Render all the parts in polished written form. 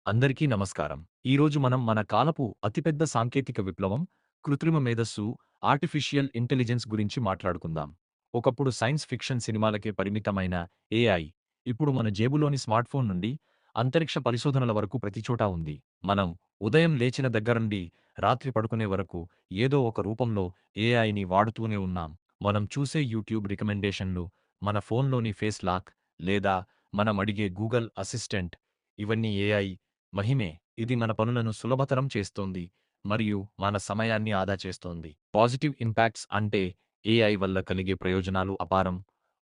అందరికీ నమస్కారం. ఈరోజు మనం మన కాలపు అతిపెద్ద సాంకేతిక విప్లవం, కృత్రిమ మేధస్సు, ఆర్టిఫిషియల్ ఇంటెలిజెన్స్ గురించి మాట్లాడుకుందాం. ఒకప్పుడు సైన్స్ ఫిక్షన్ సినిమాలకే పరిమితమైన ఏఐ, ఇప్పుడు మన జేబులోని స్మార్ట్‌ఫోన్ నుండి అంతరిక్ష పరిశోధనల వరకు ప్రతి చోటా ఉంది. మనం ఉదయం లేచిన దగ్గర నుండి రాత్రి పడుకునే వరకు ఏదో ఒక రూపంలో ఏఐని వాడుతూనే ఉన్నాం. మనం చూసే యూట్యూబ్ రికమెండేషన్లు, మన ఫోన్‌లోని ఫేస్ లాక్ లేదా మనం అడిగే గూగుల్ అసిస్టెంట్ ఇవన్నీ ఏఐ మహిమే. ఇది మన పనులను సులభతరం చేస్తోంది మరియు మన సమయాన్ని ఆదా చేస్తోంది. పాజిటివ్ ఇంపాక్ట్స్ అంటే ఏఐ వల్ల కలిగే ప్రయోజనాలు అపారం.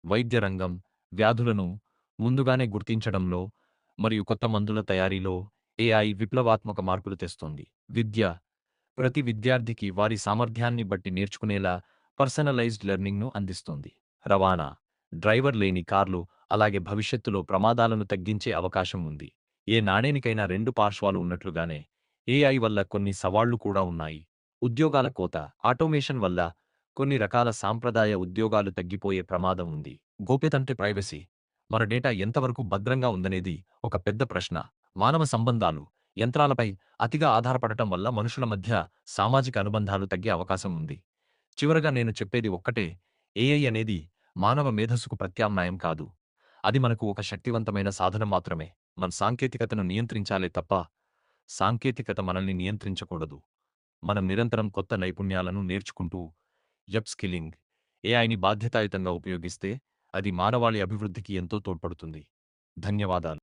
వైద్య రంగం వ్యాధులను ముందుగానే గుర్తించడంలో మరియు కొత్త మందుల తయారీలో ఏఐ విప్లవాత్మక మార్పులు తెస్తోంది. విద్య ప్రతి విద్యార్థికి వారి సామర్థ్యాన్ని బట్టి నేర్చుకునేలా పర్సనలైజ్డ్ లెర్నింగ్‌ను అందిస్తోంది. రవాణా డ్రైవర్ లేని కార్లు అలాగే భవిష్యత్తులో ప్రమాదాలను తగ్గించే అవకాశం ఉంది. ఏ నాణేనికైనా రెండు పార్శ్వాలు ఉన్నట్లుగానే ఏఐ వల్ల కొన్ని సవాళ్లు కూడా ఉన్నాయి. ఉద్యోగాల కోత ఆటోమేషన్ వల్ల కొన్ని రకాల సాంప్రదాయ ఉద్యోగాలు తగ్గిపోయే ప్రమాదం ఉంది. గోప్యతంటే ప్రైవసీ మన డేటా ఎంతవరకు భద్రంగా ఉందనేది ఒక పెద్ద ప్రశ్న. మానవ సంబంధాలు యంత్రాలపై అతిగా ఆధారపడటం వల్ల మనుషుల మధ్య సామాజిక అనుబంధాలు తగ్గే అవకాశం ఉంది. చివరగా నేను చెప్పేది ఒక్కటే, ఏఐ అనేది మానవ మేధస్సుకు ప్రత్యామ్నాయం కాదు. అది మనకు ఒక శక్తివంతమైన సాధనం మాత్రమే. మన సాంకేతికతను నియంత్రించాలే తప్ప, సాంకేతికత మనల్ని నియంత్రించకూడదు. మనం నిరంతరం కొత్త నైపుణ్యాలను నేర్చుకుంటూ స్కిల్లింగ్ ఏఐని బాధ్యతాయుతంగా ఉపయోగిస్తే అది మానవాళి అభివృద్ధికి ఎంతో తోడ్పడుతుంది. ధన్యవాదాలు.